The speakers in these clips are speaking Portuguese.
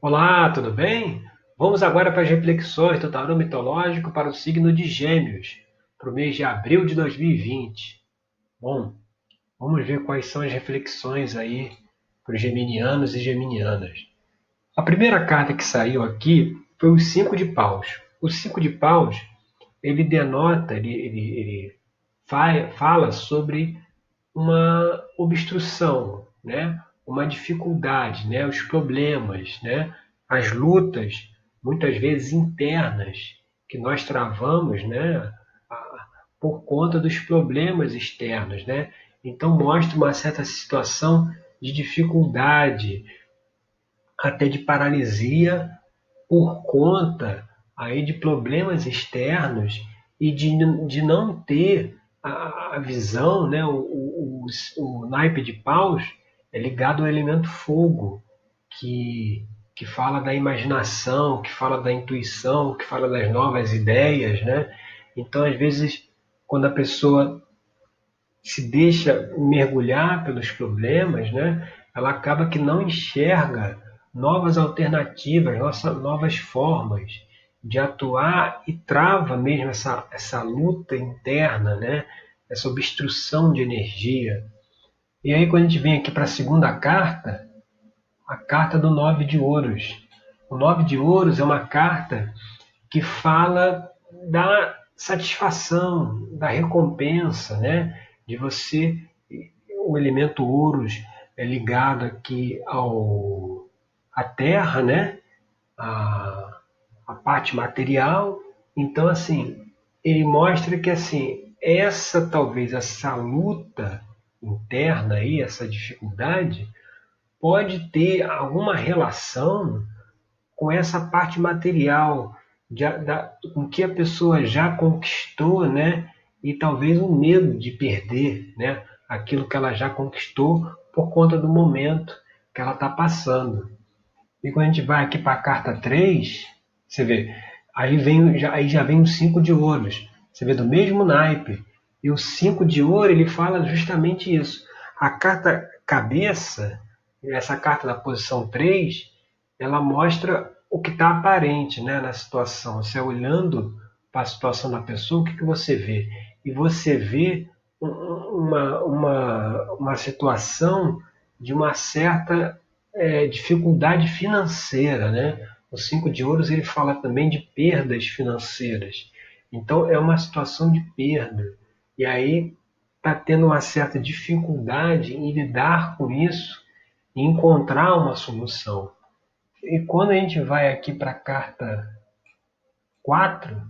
Olá, tudo bem? Vamos agora para as reflexões do tarô mitológico para o signo de Gêmeos, para o mês de abril de 2020. Bom, vamos ver quais são as reflexões aí para os geminianos e geminianas. A primeira carta que saiu aqui foi o Cinco de Paus. O Cinco de Paus, ele denota, ele fala sobre uma obstrução, né? Uma dificuldade, né? Os problemas, né? As lutas, muitas vezes internas, que nós travamos, né? Por conta dos problemas externos, né? Então mostra uma certa situação de dificuldade, até de paralisia por conta aí de problemas externos e de não ter a visão, né? O naipe de paus é ligado ao elemento fogo, que, que fala da imaginação, que fala da intuição, que fala das novas ideias, né? Então, às vezes, quando a pessoa se deixa mergulhar pelos problemas, né, ela acaba que não enxerga novas alternativas, novas formas de atuar e trava mesmo essa luta interna, né, essa obstrução de energia. E aí, quando a gente vem aqui para a segunda carta, a carta do Nove de Ouros. O Nove de Ouros é uma carta que fala da satisfação, da recompensa, né? De você, o elemento ouros é ligado aqui à terra, né? A parte material. Então, assim, ele mostra que assim talvez essa luta interna aí, essa dificuldade, pode ter alguma relação com essa parte material, com que a pessoa já conquistou, né? E talvez o medo de perder, né? Aquilo que ela já conquistou por conta do momento que ela está passando. E quando a gente vai aqui para a carta 3, você vê, aí já vem o 5 de ouros. Você vê do mesmo naipe. E o 5 de ouro, ele fala justamente isso. A carta cabeça, essa carta da posição 3, ela mostra o que está aparente, né, na situação. Você olhando para a situação da pessoa, o que você vê? E você vê uma situação de uma certa dificuldade financeira, né? O cinco de ouros ele fala também de perdas financeiras. Então é uma situação de perda. E aí está tendo uma certa dificuldade em lidar com isso e encontrar uma solução. E quando a gente vai aqui para a carta 4,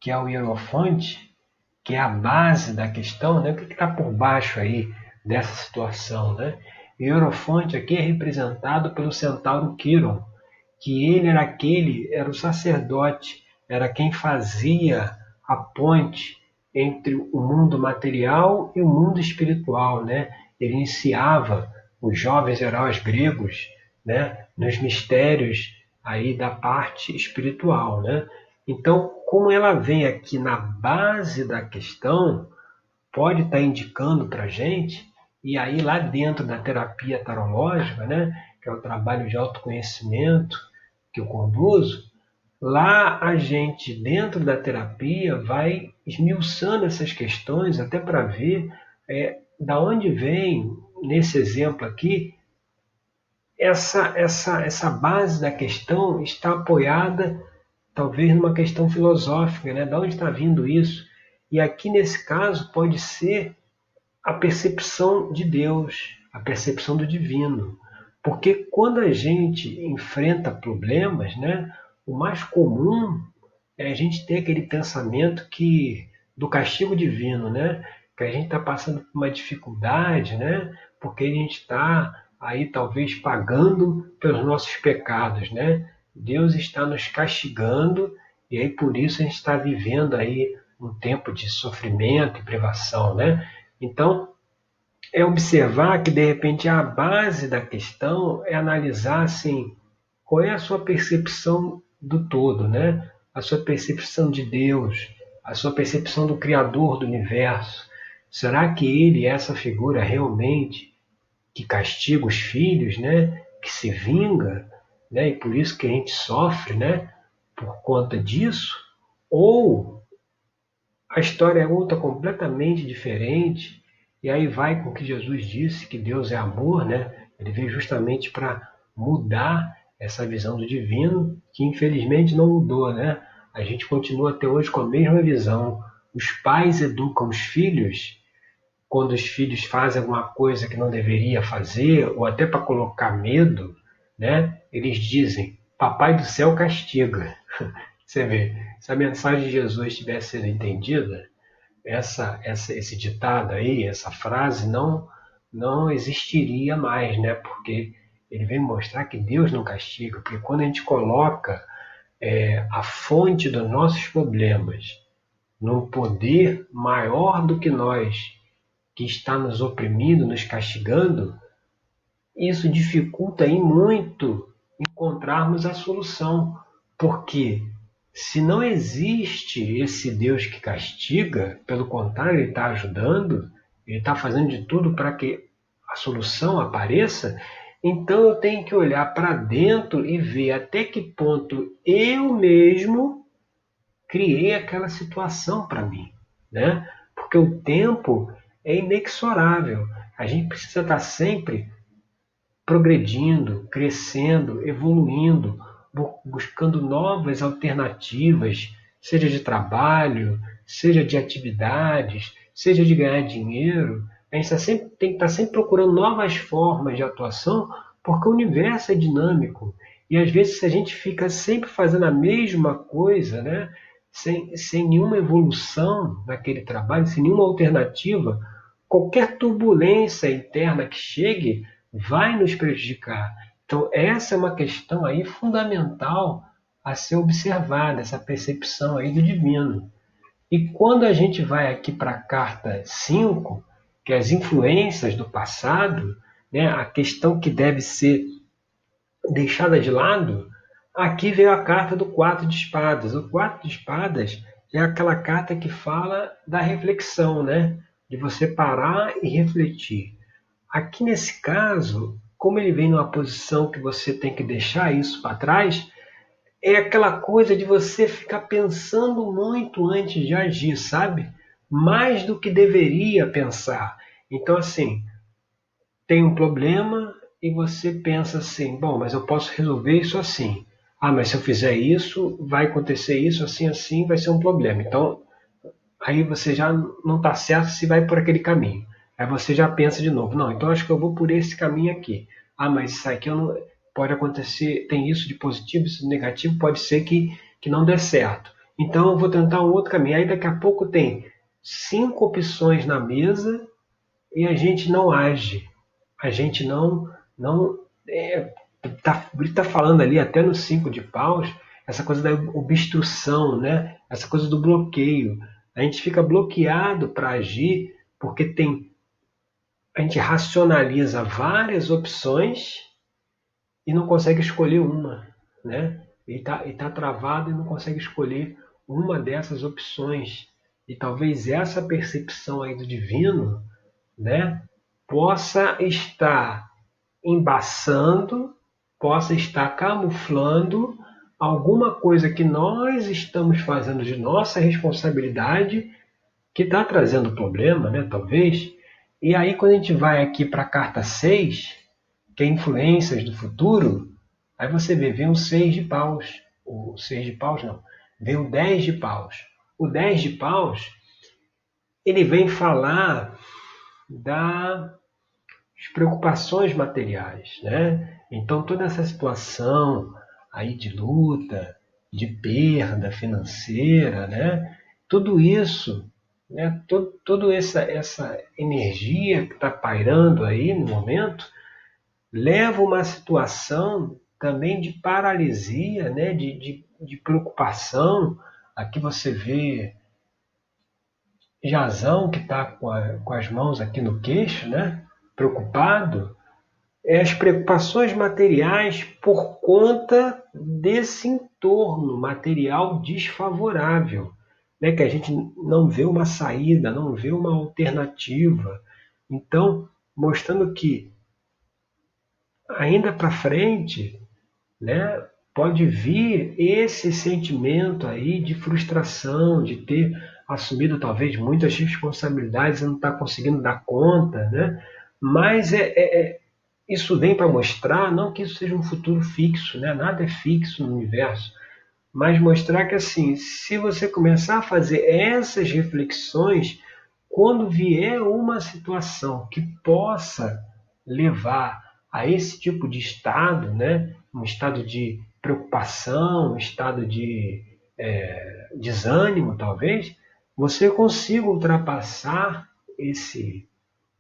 que é o Hierofante, que é a base da questão, né? O que está por baixo aí dessa situação, né? O Hierofante aqui é representado pelo centauro Quiron, que ele era o sacerdote, era quem fazia a ponte entre o mundo material e o mundo espiritual, né? Ele iniciava os jovens heróis gregos, né, nos mistérios aí da parte espiritual, né? Então, como ela vem aqui na base da questão, pode estar indicando para a gente, e aí lá dentro da terapia tarológica, né, que é o trabalho de autoconhecimento que eu conduzo, lá a gente, dentro da terapia, vai esmiuçando essas questões até para ver da onde vem, nesse exemplo aqui, essa base da questão está apoiada talvez numa questão filosófica, né? De onde está vindo isso? E aqui nesse caso pode ser a percepção de Deus, a percepção do divino. Porque quando a gente enfrenta problemas, né, o mais comum é a gente ter aquele pensamento que do castigo divino, né? Que a gente está passando por uma dificuldade, né? Porque a gente está aí talvez pagando pelos nossos pecados, né? Deus está nos castigando e aí por isso a gente está vivendo aí um tempo de sofrimento e privação, né? Então é observar que de repente a base da questão é analisar assim qual é a sua percepção do todo, né? A sua percepção de Deus, a sua percepção do Criador do universo. Será que ele é essa figura realmente que castiga os filhos, né? Que se vinga? né? E por isso que a gente sofre, né? Por conta disso, ou a história é outra completamente diferente, e aí vai com o que Jesus disse, que Deus é amor, né? Ele veio justamente para mudar essa visão do divino, que infelizmente não mudou, né? A gente continua até hoje com a mesma visão. Os pais educam os filhos quando os filhos fazem alguma coisa que não deveria fazer, ou até para colocar medo, né? Eles dizem: Papai do céu castiga. Você vê, se a mensagem de Jesus tivesse sido entendida, esse ditado aí, essa frase não existiria mais, né? Porque ele vem mostrar que Deus não castiga, porque quando a gente coloca a fonte dos nossos problemas num poder maior do que nós, que está nos oprimindo, nos castigando, isso dificulta aí muito encontrarmos a solução, porque se não existe esse Deus que castiga, pelo contrário, ele está ajudando, ele está fazendo de tudo para que a solução apareça, então eu tenho que olhar para dentro e ver até que ponto eu mesmo criei aquela situação para mim, né? Porque o tempo é inexorável. A gente precisa estar sempre progredindo, crescendo, evoluindo, buscando novas alternativas, seja de trabalho, seja de atividades, seja de ganhar dinheiro. A gente tem que estar sempre procurando novas formas de atuação, porque o universo é dinâmico. E às vezes, se a gente fica sempre fazendo a mesma coisa, né, sem nenhuma evolução naquele trabalho, sem nenhuma alternativa, qualquer turbulência interna que chegue vai nos prejudicar. Então, essa é uma questão aí fundamental a ser observada, essa percepção aí do divino. E quando a gente vai aqui para a carta 5, que é as influências do passado, né, a questão que deve ser deixada de lado, aqui veio a carta do 4 de espadas. O 4 de espadas é aquela carta que fala da reflexão, né? De você parar e refletir. Aqui nesse caso, como ele vem numa posição que você tem que deixar isso para trás, é aquela coisa de você ficar pensando muito antes de agir, sabe? Mais do que deveria pensar. Então, assim, tem um problema e você pensa assim: bom, mas eu posso resolver isso assim. Ah, mas se eu fizer isso, vai acontecer isso, assim, assim, vai ser um problema. Então, aí você já não está certo se vai por aquele caminho. Aí você já pensa de novo: não, então acho que eu vou por esse caminho aqui. Ah, mas isso aqui eu não, pode acontecer, tem isso de positivo, isso de negativo, pode ser que não dê certo. Então eu vou tentar um outro caminho. Aí daqui a pouco tem 5 opções na mesa e a gente não age. A gente não tá falando ali até no 5 de paus, essa coisa da obstrução, né? Essa coisa do bloqueio. A gente fica bloqueado para agir porque a gente racionaliza várias opções e não consegue escolher uma, né? E tá travado e não consegue escolher uma dessas opções. E talvez essa percepção aí do divino, né, possa estar embaçando, possa estar camuflando alguma coisa que nós estamos fazendo de nossa responsabilidade, que está trazendo problema, né, talvez. E aí, quando a gente vai aqui para a carta 6, que é influências do futuro, aí você vem o 6 de paus. O 6 de paus não, vem o 10 de paus. O 10 de paus, ele vem falar das preocupações materiais, né? Então toda essa situação aí de luta, de perda financeira, né? Tudo isso, né? Toda essa energia que está pairando aí no momento leva a uma situação também de paralisia, né? De preocupação. Aqui você vê Jazão que está com as mãos aqui no queixo, né? Preocupado, as preocupações materiais por conta desse entorno material desfavorável, né? Que a gente não vê uma saída, não vê uma alternativa. Então, mostrando que ainda para frente, né, pode vir esse sentimento aí de frustração, de ter assumido talvez muitas responsabilidades e não estar conseguindo dar conta, né? Mas isso vem para mostrar, não que isso seja um futuro fixo, né? Nada é fixo no universo, mas mostrar que assim, se você começar a fazer essas reflexões, quando vier uma situação que possa levar a esse tipo de estado, né? Um estado de preocupação, um estado de desânimo, talvez, você consiga ultrapassar esse,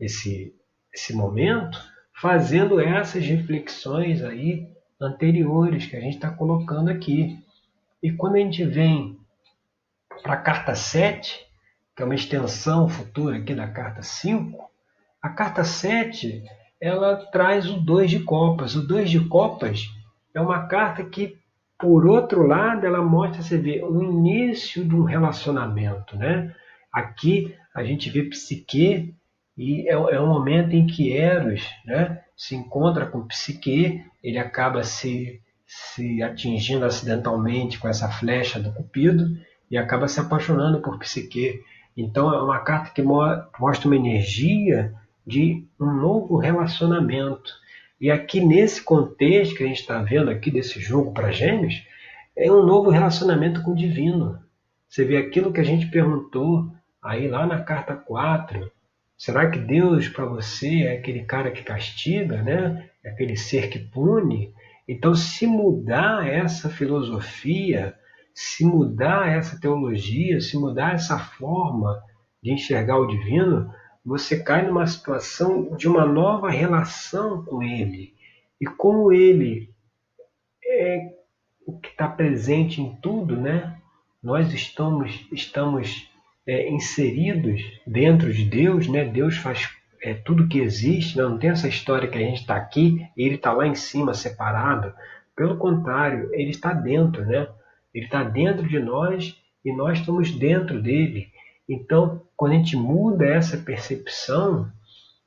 esse, esse momento fazendo essas reflexões aí anteriores que a gente está colocando aqui. E quando a gente vem para a carta 7, que é uma extensão futura aqui da carta 5, a carta 7 ela traz o 2 de copas. O 2 de copas é uma carta que, por outro lado, ela mostra, você vê, o início de um relacionamento, né? Aqui a gente vê Psique e é um momento em que Eros, né, se encontra com Psique, ele acaba se atingindo acidentalmente com essa flecha do Cupido e acaba se apaixonando por Psique. Então é uma carta que mostra uma energia de um novo relacionamento. E aqui nesse contexto que a gente está vendo aqui desse jogo para Gêmeos, é um novo relacionamento com o divino. Você vê aquilo que a gente perguntou aí lá na carta 4. Será que Deus para você é aquele cara que castiga, né? É aquele ser que pune? Então, se mudar essa filosofia, se mudar essa teologia, se mudar essa forma de enxergar o divino, você cai numa situação de uma nova relação com ele. E como ele é o que está presente em tudo, né? Nós estamos inseridos dentro de Deus, né? Deus faz tudo que existe, né? Não tem essa história que a gente está aqui e ele está lá em cima separado. Pelo contrário, ele está dentro, né? Ele está dentro de nós e nós estamos dentro dele. Então, quando a gente muda essa percepção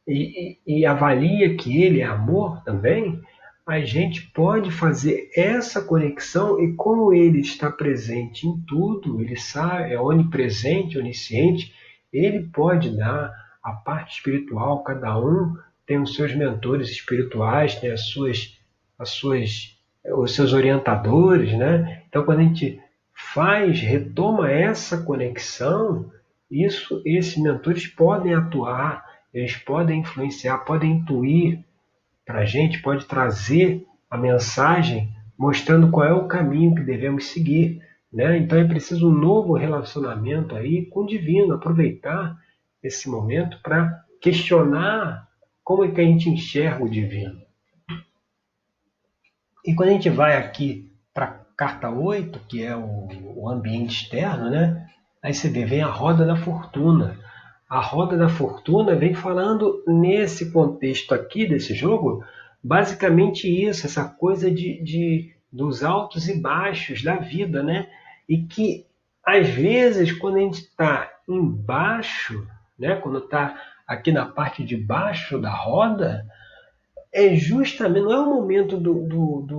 e avalia que ele é amor também, a gente pode fazer essa conexão e como ele está presente em tudo, ele sabe, é onipresente, onisciente, ele pode dar a parte espiritual, cada um tem os seus mentores espirituais, tem os seus orientadores, né? Então quando a gente retoma essa conexão, esses mentores podem atuar, eles podem influenciar, podem intuir para a gente, pode trazer a mensagem mostrando qual é o caminho que devemos seguir, né? Então é preciso um novo relacionamento aí com o divino, aproveitar esse momento para questionar como é que a gente enxerga o divino. E quando a gente vai aqui para a carta 8, que é o ambiente externo, né? Aí você vê, vem a roda da fortuna. A roda da fortuna vem falando nesse contexto aqui desse jogo, basicamente isso, essa coisa dos altos e baixos da vida, né? E que às vezes quando a gente está embaixo, né? Quando está aqui na parte de baixo da roda, é justamente, não é o momento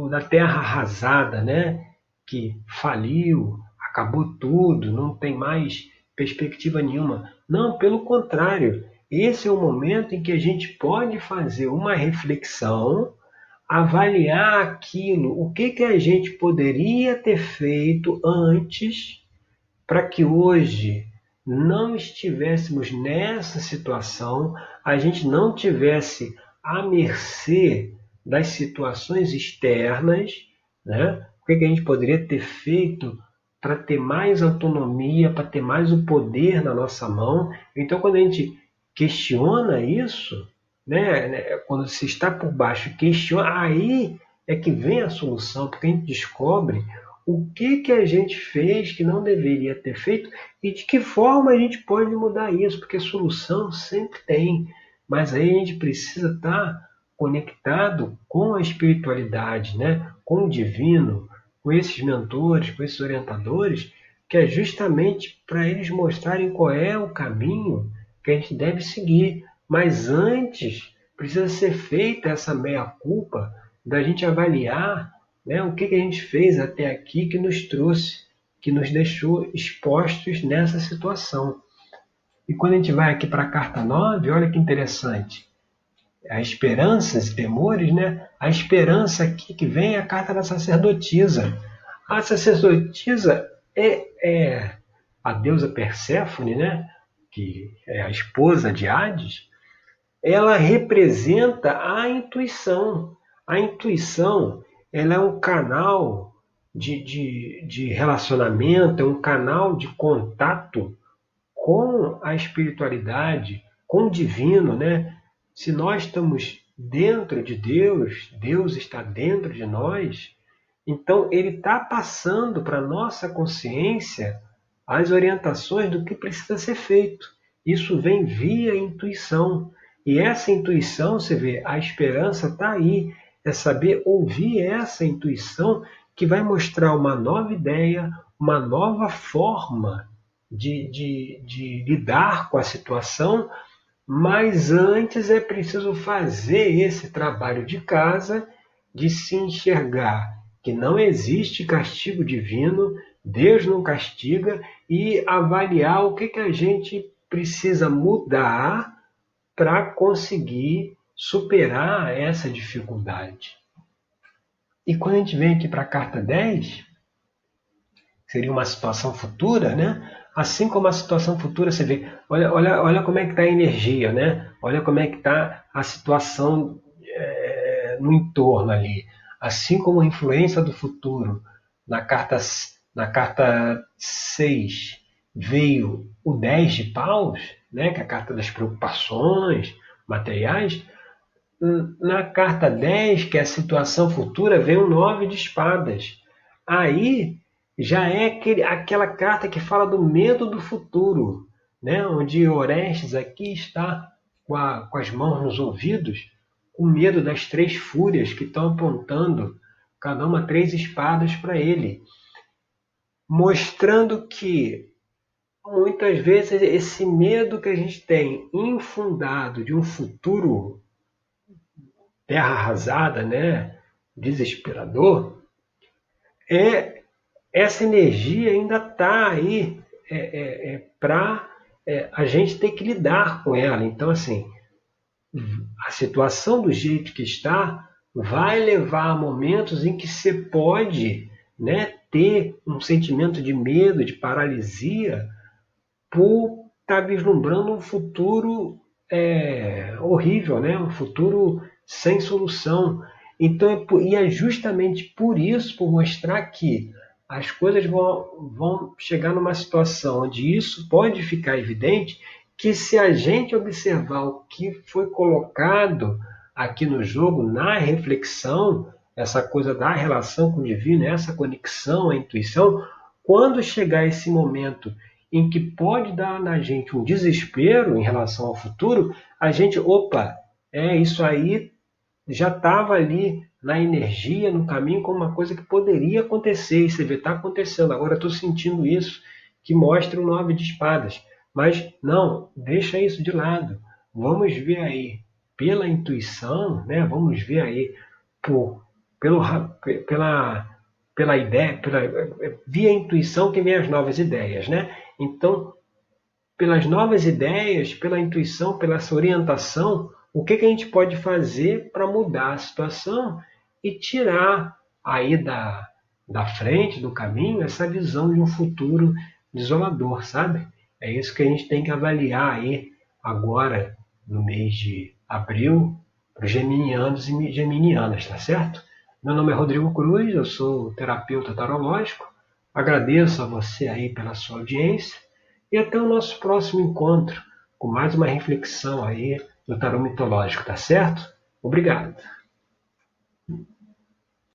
da terra arrasada, né? Que faliu, acabou tudo, não tem mais perspectiva nenhuma. Não, pelo contrário, esse é o momento em que a gente pode fazer uma reflexão, avaliar aquilo, o que a gente poderia ter feito antes para que hoje não estivéssemos nessa situação, a gente não tivesse à mercê das situações externas, né? O que a gente poderia ter feito para ter mais autonomia, para ter mais o poder na nossa mão. Então, quando a gente questiona isso, né? Quando se está por baixo, questiona, aí é que vem a solução, porque a gente descobre o que a gente fez que não deveria ter feito e de que forma a gente pode mudar isso, porque solução sempre tem, mas aí a gente precisa estar conectado com a espiritualidade, né? Com o divino, com esses mentores, com esses orientadores, que é justamente para eles mostrarem qual é o caminho que a gente deve seguir. Mas antes precisa ser feita essa meia-culpa da gente avaliar, né? O que a gente fez até aqui que nos trouxe, que nos deixou expostos nessa situação. E quando a gente vai aqui para a carta 9, olha que interessante. A esperanças e temores, né? A esperança aqui que vem é a carta da sacerdotisa. A sacerdotisa é a deusa Perséfone, né? Que é a esposa de Hades. Ela representa a intuição. A intuição, ela é um canal de relacionamento, é um canal de contato com a espiritualidade, com o divino, né? Se nós estamos dentro de Deus, Deus está dentro de nós, então ele está passando para a nossa consciência as orientações do que precisa ser feito. Isso vem via intuição. E essa intuição, você vê, a esperança está aí. É saber ouvir essa intuição que vai mostrar uma nova ideia, uma nova forma de lidar com a situação, mas antes é preciso fazer esse trabalho de casa, de se enxergar que não existe castigo divino, Deus não castiga, e avaliar o que a gente precisa mudar para conseguir superar essa dificuldade. E quando a gente vem aqui para a carta 10, seria uma situação futura, né? Assim como a situação futura, você vê, olha como é que está a energia, né? Olha como é que está a situação no entorno ali. Assim como a influência do futuro, na carta 6 veio o 10 de paus, né? Que é a carta das preocupações materiais. Na carta 10, que é a situação futura, vem o 9 de espadas. Aí já é aquela carta que fala do medo do futuro, né? Onde Orestes aqui está com as mãos nos ouvidos, com medo das 3 fúrias que estão apontando, cada uma 3 espadas para ele, mostrando que muitas vezes esse medo que a gente tem infundado de um futuro terra arrasada, né? Desesperador, essa energia ainda está aí para a gente ter que lidar com ela. Então, assim, a situação do jeito que está vai levar a momentos em que você pode, né, ter um sentimento de medo, de paralisia, por estar vislumbrando um futuro horrível, né? Um futuro sem solução. Então, e é justamente por isso, por mostrar que as coisas vão chegar numa situação onde isso pode ficar evidente, que se a gente observar o que foi colocado aqui no jogo, na reflexão, essa coisa da relação com o divino, essa conexão, a intuição, quando chegar esse momento em que pode dar na gente um desespero em relação ao futuro, a gente, opa, isso aí já estava ali na energia, no caminho, como uma coisa que poderia acontecer, e você vê, está acontecendo, agora eu estou sentindo isso, que mostra o 9 de espadas. Mas não, deixa isso de lado. Vamos ver aí, pela intuição, né? Vamos ver aí pela ideia, via intuição que vem as novas ideias, né? Então, pelas novas ideias, pela intuição, pela essa orientação, o que a gente pode fazer para mudar a situação e tirar aí da frente, do caminho, essa visão de um futuro desolador, sabe? É isso que a gente tem que avaliar aí agora, no mês de abril, para os geminianos e geminianas, tá certo? Meu nome é Rodrigo Cruz, eu sou terapeuta tarológico. Agradeço a você aí pela sua audiência e até o nosso próximo encontro com mais uma reflexão aí do tarô mitológico, tá certo? Obrigado.